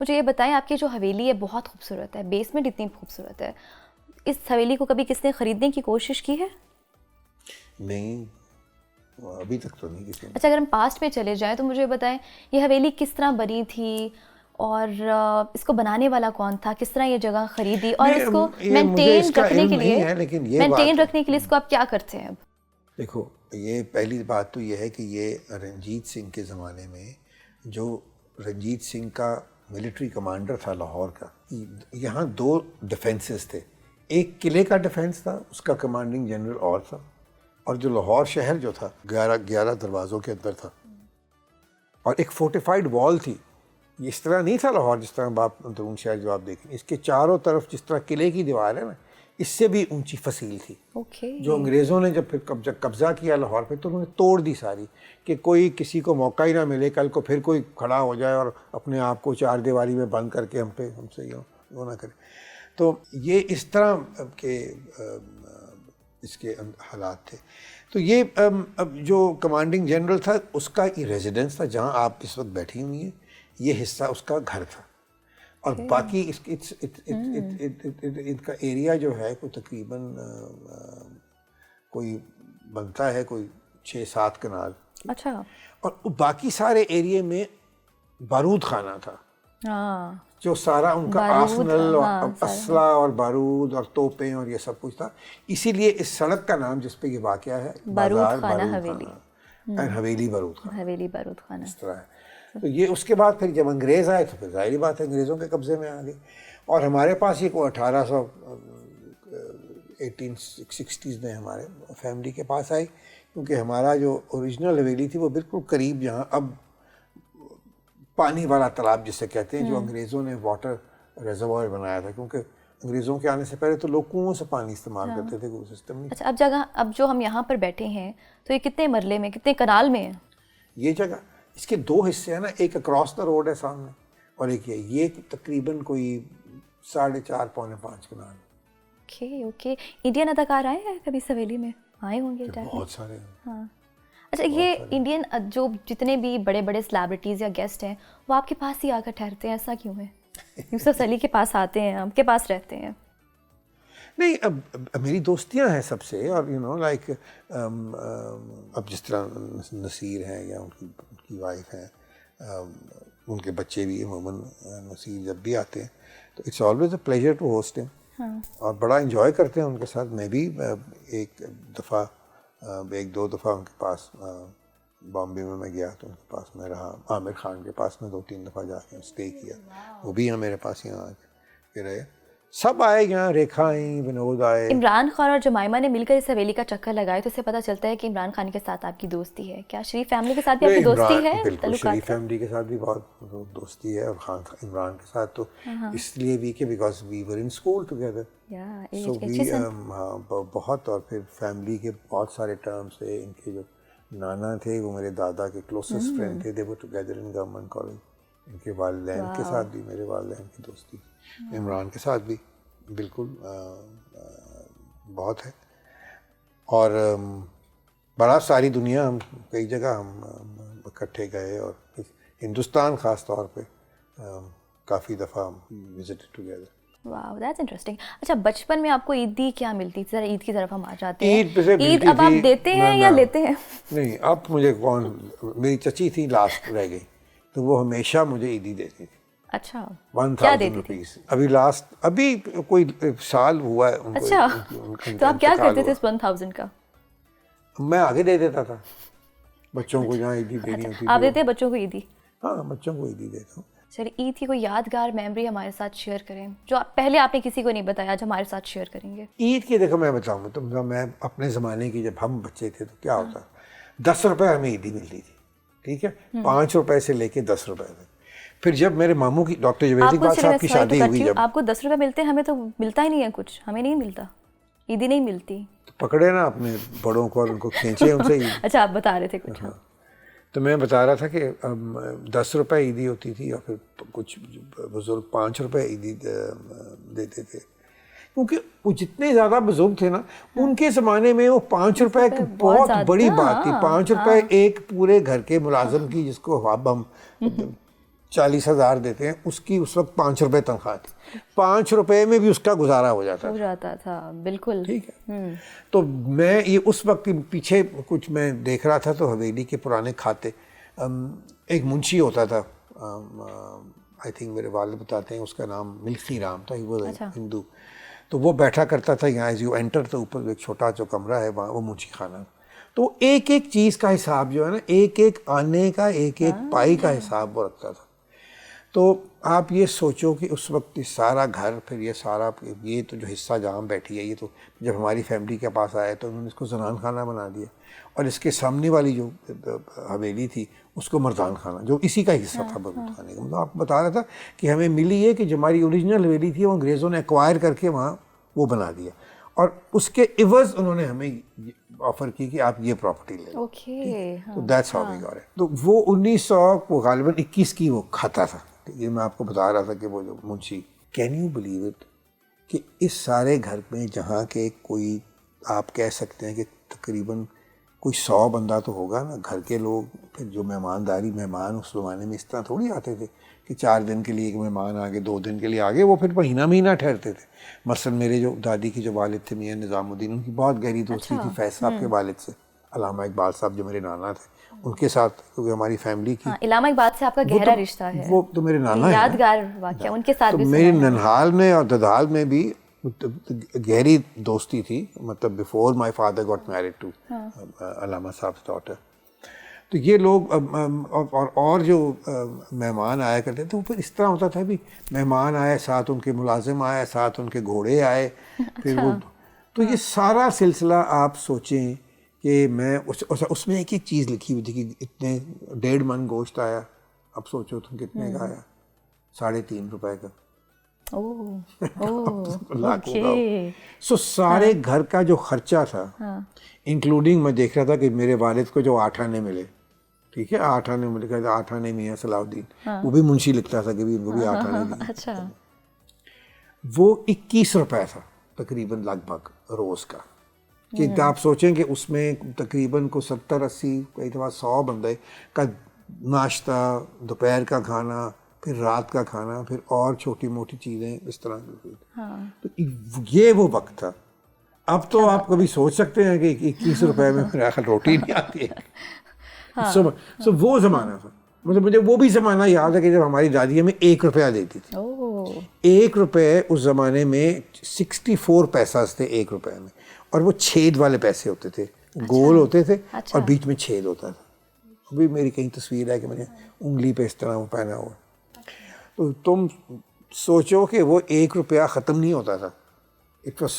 मुझे ये बताएं, आपकी जो हवेली है बहुत खूबसूरत है, बेसमेंट इतनी खूबसूरत है, इस हवेली को कभी किसने ख़रीदने की कोशिश की है? नहीं, अभी तक तो नहीं किसी ने। अच्छा, अगर हम पास्ट में चले जाएं तो मुझे बताएं ये हवेली किस तरह बनी थी और इसको बनाने वाला कौन था, किस तरह ये जगह खरीदी और नहीं, इसको ये मुझे मेंटेन इसका रखने इल्म के नहीं लिए है, लेकिन ये मेंटेन बात रखने के लिए इसको आप क्या करते हैं अब? देखो, ये पहली बात तो ये है कि ये रंजीत सिंह के ज़माने में, जो रंजीत सिंह का मिलिट्री कमांडर था लाहौर का, यहाँ दो डिफेंसेस थे। एक किले का डिफेंस था, उसका कमांडिंग जनरल और था, और जो लाहौर शहर जो था 11 दरवाज़ों के अंदर था, और एक फोर्टिफाइड वॉल थी। इस तरह नहीं था लाहौर जिस तरह आप अंदरून शहर जो आप देखें, इसके चारों तरफ जिस तरह किले की दीवार है ना, इससे भी ऊंची फसील थी। जो अंग्रेज़ों ने जब फिर कब्ज़ा किया लाहौर पे, तो उन्होंने तोड़ दी सारी, कि कोई किसी को मौका ही ना मिले कल को फिर कोई खड़ा हो जाए और अपने आप को चार दीवारी में बंद करके हमसे यूँ ना करे। तो ये इस तरह के इसके हालात थे। तो ये अब जो कमांडिंग जनरल था उसका ये रेजिडेंस था, जहाँ आप इस वक्त बैठी हुई हैं, ये हिस्सा उसका घर था। और बाकी इनका एरिया जो है कोई तकरीबन कोई बनता है कोई 6-7 कनाल। अच्छा। और बाकी सारे एरिया में बारूद खाना था। जो सारा उनका आर्सेनल और असला और बारूद और तोपें और ये सब कुछ था। इसीलिए इस सड़क का नाम जिस पे ये वाक़या है, बाजार बारूद खाना, हवेली बारूद खाना, हवेली बारूद खाना, इस तरह है। तो ये उसके बाद फिर जब अंग्रेज़ आए तो फिर ज़ाहिर बात है अंग्रेज़ों के कब्ज़े में आ गई। और हमारे पास ये कोई 1860s में हमारे फैमिली के पास आई, क्योंकि हमारा जो ओरिजिनल हवेली थी वो बिल्कुल करीब, जहाँ अब पानी वाला तालाब जिसे कहते हैं, जो अंग्रेज़ों ने वाटर रिजर्वायर बनाया था, क्योंकि अंग्रेज़ों के आने से पहले तो लोग कुओं से पानी इस्तेमाल करते थे, कोई सिस्टम नहीं। अच्छा, अब जो हम यहाँ पर बैठे हैं तो ये कितने मरले में, कितने कनाल में है ये जगह? इसके दो हिस्से हैं ना, एक अक्रॉस द रोड है सामने और एक ये तकरीबन कोई 4.5 पौने 5 कनाल। ओके। इंडियन अदाकार आए हैं कभी इस हवेली में? आए होंगे बहुत सारे। हाँ। अच्छा, ये इंडियन जो जितने भी बड़े बड़े सेलिब्रिटीज़ या गेस्ट हैं वो आपके पास ही आकर ठहरते हैं, ऐसा क्यों है? यूसुफ अली के पास आते हैं, आपके पास रहते हैं? नहीं, अब मेरी दोस्तियां हैं सबसे, और यू नो लाइक अब जिस तरह नसीर हैं या उनकी वाइफ हैं, उनके बच्चे भी, मोहम्मद नसीर जब भी आते हैं तो it's always a pleasure to host him. और बड़ा इंजॉय करते हैं उनके साथ। मैं भी एक दो दफ़ा उनके पास बॉम्बे में मैं गया तो उनके पास मैं रहा। आमिर खान के पास मैं 2-3 दफ़ा जाके स्टे किया, वो भी यहाँ मेरे पास यहाँ आके रहे। सब आए यहाँ, रेखा आई, विनोद आए। इमरान खान और जमाइमा ने मिलकर इस हवेली का चक्कर लगाया, तो इससे पता चलता है कि इमरान खान के साथ आपकी दोस्ती है। क्या शरीफ फैमिली के साथ भी आपकी दोस्ती है? बिल्कुल, शरीफ फैमिली के साथ भी बहुत दोस्ती है, और इमरान के साथ तो इसलिए भी कि because we were in school together, so we बहुत। और फिर फैमिली के बहुत सारे टर्म्स थे। इनके जो नाना थे वो मेरे दादा के क्लोजेस्ट फ्रेंड थे, they were together in government college. इनके वालिदैन के साथ भी, मेरे वालिदैन की दोस्ती इमरान के साथ भी बिल्कुल बहुत है। और बड़ा सारी दुनिया, हम कई जगह हम इकट्ठे गए, और हिंदुस्तान ख़ास तौर पे काफ़ी दफ़ा visited together. Wow, that's interesting. अच्छा, बचपन में आपको ईदी क्या मिलती थी? ज़रा ईद की तरफ हम आ जाते हैं। ईद अब आप देते हैं या लेते हैं? नहीं, अब मुझे मेरी चची थी लास्ट रह गई, तो वो हमेशा मुझे ईदी देती थी। अच्छा, 1000 रुपीज़। अभी कोई साल हुआ है उनको। अच्छा, तो आप क्या करते थे इस 1000 का? मैं आगे दे देता था बच्चों को, जहाँ ईदी देनी होती थी। आप देते हैं बच्चों को ईदी? हाँ, बच्चों को ईदी देता हूँ। चलिए, ईद की कोई यादगार मेमोरी हमारे साथ शेयर करें, जो पहले आपने किसी को नहीं बताया, आज हमारे साथ शेयर करेंगे। ईद की देखो, मैं बताऊँ तो मैं अपने ज़माने की, जब हम बच्चे थे तो क्या होता, 10 रुपये हमें ईदी मिलती थी, ठीक है, 5 रुपये से लेके 10 रुपये तक। फिर जब मेरे मामू की, डॉक्टर जवेद इकबाल साहब की शादी हुई, जब आपको 10 रुपये मिलते हैं, हमें तो मिलता ही नहीं है कुछ, हमें नहीं मिलता, ईदी नहीं मिलती। तो पकड़े ना अपने बड़ों को और उनको खींचे उनसे। अच्छा, आप बता रहे थे कुछ। हाँ। तो मैं बता रहा था कि 10 रुपये ईदी होती थी, और फिर कुछ बुजुर्ग 5 रुपये ईदी देते थे, क्योंकि वो जितने ज़्यादा बुजुर्ग थे ना, उनके ज़माने में वो 5 रुपये की बहुत बड़ी बात थी। 5 रुपये एक पूरे घर के मुलाजिम की, जिसको अब हम 40,000 देते हैं, उसकी उस वक्त 5 रुपए तनख्वाह थी। 5 रुपए में भी उसका गुजारा हो जाता था। बिल्कुल ठीक है। तो मैं ये उस वक्त पीछे कुछ मैं देख रहा था, तो हवेली के पुराने खाते, एक मुंशी होता था, आई थिंक मेरे वालिद बताते हैं उसका नाम मिल्की राम था, वो हिंदू। तो वो बैठा करता था यहाँ, एज यू एंटर तो ऊपर एक छोटा जो कमरा है वहाँ, वो मुंशी खाना। तो एक एक चीज़ का हिसाब जो है ना, एक एक आने का, एक एक पाई का हिसाब वो रखता था। तो आप ये सोचो कि उस वक्त ये सारा घर, फिर ये सारा, ये तो जो हिस्सा जहाँ बैठी है, ये तो जब हमारी फैमिली के पास आया तो उन्होंने इसको जनान खाना बना दिया, और इसके सामने वाली जो हवेली थी उसको मर्दान खाना, जो इसी का हिस्सा था बरूद खाने का। मतलब आपको बता रहा था कि हमें मिली है कि जो हमारी ओरिजिनल हवेली थी वो अंग्रेज़ों ने एक्वायर करके वहाँ वो बना दिया, और उसके इवज़ उन्होंने हमें ऑफ़र की कि आप ये प्रॉपर्टी ले लो। तो that's how we got it. तो वो 1900 वो गालिबन 21 की वो खाता था। ये मैं आपको बता रहा था कि वो जो Munshi, can you believe it कि इस सारे घर में जहाँ के कोई, आप कह सकते हैं कि तकरीबन कोई 100 बंदा तो होगा ना, घर के लोग, फिर जो मेहमानदारी, मेहमान उस ज़माने में इस तरह थोड़ी आते थे कि 4 दिन के लिए एक मेहमान आ गए, 2 दिन के लिए आ गए, वो फिर महीना ठहरते थे। मसलन मेरे जो दादी की जो वालिद थे मियाँ निज़ामुद्दीन, उनकी बहुत गहरी दोस्ती थी फैज़ साहब के वालिद से, अल्लामा इकबाल साहब जो मेरे नाना थे उनके साथ, क्योंकि हमारी फैमिली की अल्लामा इकबाल से आपका गहरा रिश्ता है। वो तो मेरे नाना है, यादगार वाक़या उनके साथ भी। तो मेरी ननहाल में और ददाल में भी गहरी दोस्ती थी, मतलब before my father got married to अल्लामा साहब डॉटर। तो ये लोग और जो मेहमान आया करते थे, वो फिर इस तरह होता था भी, मेहमान आए, साथ उनके मुलाजिम आए, साथ उनके घोड़े आए, फिर वो, तो ये सारा सिलसिला आप सोचें कि मैं उसमें एक एक चीज़ लिखी हुई थी कि इतने 1.5 मन गोश्त आया। अब सोचो तुम कितने का आया, 3.5 रुपए का। लाखों का। सो सारे घर का जो खर्चा था, इंक्लूडिंग मैं देख रहा था कि मेरे वालिद को जो 8 आने मिले, ठीक है, 8 आने मिले, कहते 8 आने मियाँ सलाउद्दीन, वो भी मुंशी लिखता था कि भी उनको भी 8 आने दिए। अच्छा। वो 21 रुपए था तकरीबन लगभग रोज़ का। कि आप सोचें कि उसमें तकरीबन को 70-80 कई दफ़ा 100 बंदे का नाश्ता, दोपहर का खाना, फिर रात का खाना, फिर और छोटी मोटी चीज़ें इस तरह की। तो ये वो वक्त था। अब तो आप कभी सोच सकते हैं कि 21 रुपए में मेरे ख्याल रोटी नहीं आती है। सो वो ज़माना था। मतलब मुझे वो भी ज़माना याद है कि जब हमारी दादी हमें 1 रुपया देती थी। 1 रुपये उस ज़माने में 64 पैसा थे 1 रुपये में, और वो छेद वाले पैसे होते थे, गोल होते थे और बीच में छेद होता था। अभी मेरी कहीं तस्वीर है कि मैंने उंगली पे इस तरह वो पहना हुआ। तो तुम सोचो कि वो 1 रुपया ख़त्म नहीं होता था। It was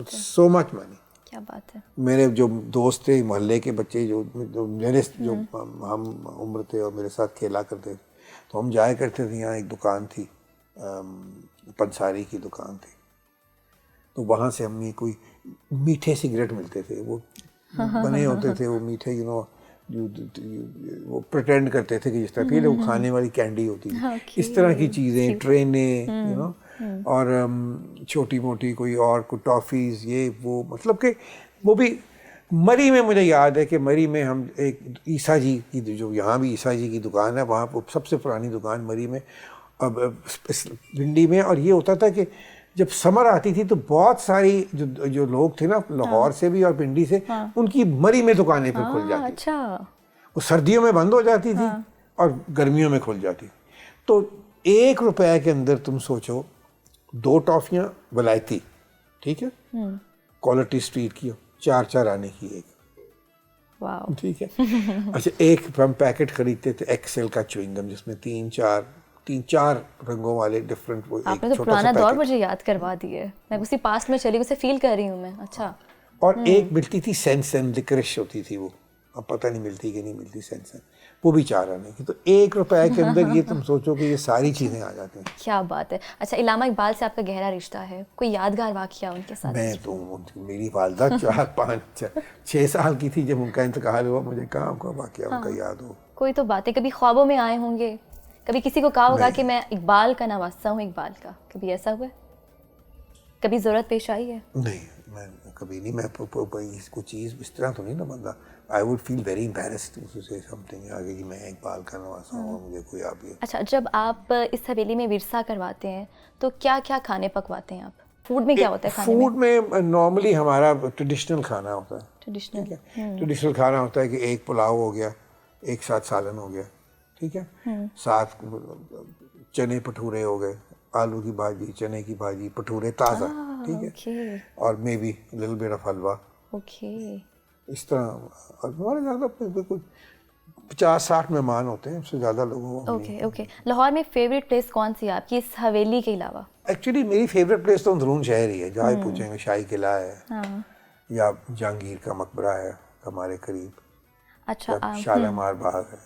so much money. क्या बात है। मेरे जो दोस्त थे, मोहल्ले के बच्चे जो मेरे जो हम उम्र थे और मेरे साथ खेला करते थे, तो हम जाया करते थे। यहाँ एक दुकान थी, पंसारी की दुकान थी, तो वहाँ से हमें कोई मीठे सिगरेट मिलते थे, वो बने होते थे वो मीठे, यू नो, वो प्रिटेंड करते थे कि जिस तरह फिर वो खाने वाली कैंडी होती थी, इस तरह की चीज़ें, ट्रेनें, यू नो, और छोटी मोटी कोई और कोई टॉफ़ीज़, ये वो, मतलब कि वो भी मरी में, मुझे याद है कि मरी में हम एक ईसा जी की, जो यहाँ भी ईसा जी की दुकान है, वहाँ पर सबसे पुरानी दुकान मरी में, अब भिंडी में। और ये होता था कि जब समर आती थी तो बहुत सारी जो लोग थे ना, लाहौर से भी और पिंडी से, उनकी मरी में दुकानें फिर खुल जाती। अच्छा। वो सर्दियों में बंद हो जाती थी और गर्मियों में खुल जाती। तो 1 रुपए के अंदर तुम सोचो 2 टॉफियाँ वलायती, ठीक है, क्वालिटी स्ट्रीट की, 4 आने की एक, वाह, ठीक है। अच्छा, एक हम पैकेट खरीदते थे एक्सेल का च्युइंगम, जिसमें 3-4 रंगों वाले डिफरेंट, वो आपने तो पुराना दौर मुझे याद करवा दिए। मैं उसी पास्ट में चली, उसे फील कर रही हूँ मैं। अच्छा। और एक मिलती थी सेंसन, लिकरिश होती थी वो, अब पता नहीं मिलती कि नहीं मिलती सेंसन, वो भी 4 आने की। तो 1 रुपए के अंदर ये तुम सोचो कि ये सारी चीज़ें आ जाती हैं। क्या बात है। अच्छा, इल्लामा इकबाल से आपका गहरा रिश्ता है, कोई यादगार वाक़या उनके साथ? मैं तो, मेरी वालदा 4-5-6 साल की थी जब उनका इंतकाल हुआ, मुझे कहाँ का वाक़या उनका याद हो। कोई तो बातें कभी ख्वाबों में आए होंगे, कभी किसी को कहा होगा कि मैं इकबाल का नवासा हूँ, इकबाल का, कभी ऐसा हुआ? कभी ज़रूरत पेश आई है? नहीं, मैं कभी नहीं, मैं कोई चीज़ इस तरह तो नहीं ना बंदा, I would feel very embarrassed to say something आगे कि मैं इकबाल का नवासा हूँ, मुझे कोई आप ये। अच्छा, जब आप इस हवेली में विरसा करवाते हैं तो क्या क्या खाने पकवाते हैं आप? फूड में क्या होता है खाने फूड में नॉर्मली हमारा ट्रेडिशनल खाना होता है, ट्रेडिशनल? ठीक है। ट्रेडिशनल खाना होता है कि एक पुलाव हो गया, एक साथ सालन हो गया, ठीक है, साथ चने भटूरे हो गए, आलू की भाजी, चने की भाजी, भटूरे ताज़ा, ठीक है, ओके और may be little bit of halwa, okay. इस तरह। और हमारे ज़्यादा कोई 50-60 मेहमान होते हैं, उससे ज़्यादा लोगों को ओके ओके। लाहौर में फेवरेट प्लेस कौन सी है आपकी इस हवेली के अलावा? एक्चुअली मेरी फेवरेट प्लेस तो अंदरून शहर ही है, जहाँ भी पूछेंगे शाही किला है, हाँ। या जहांगीर का मकबरा है हमारे करीब, अच्छा या शालामार बाग है।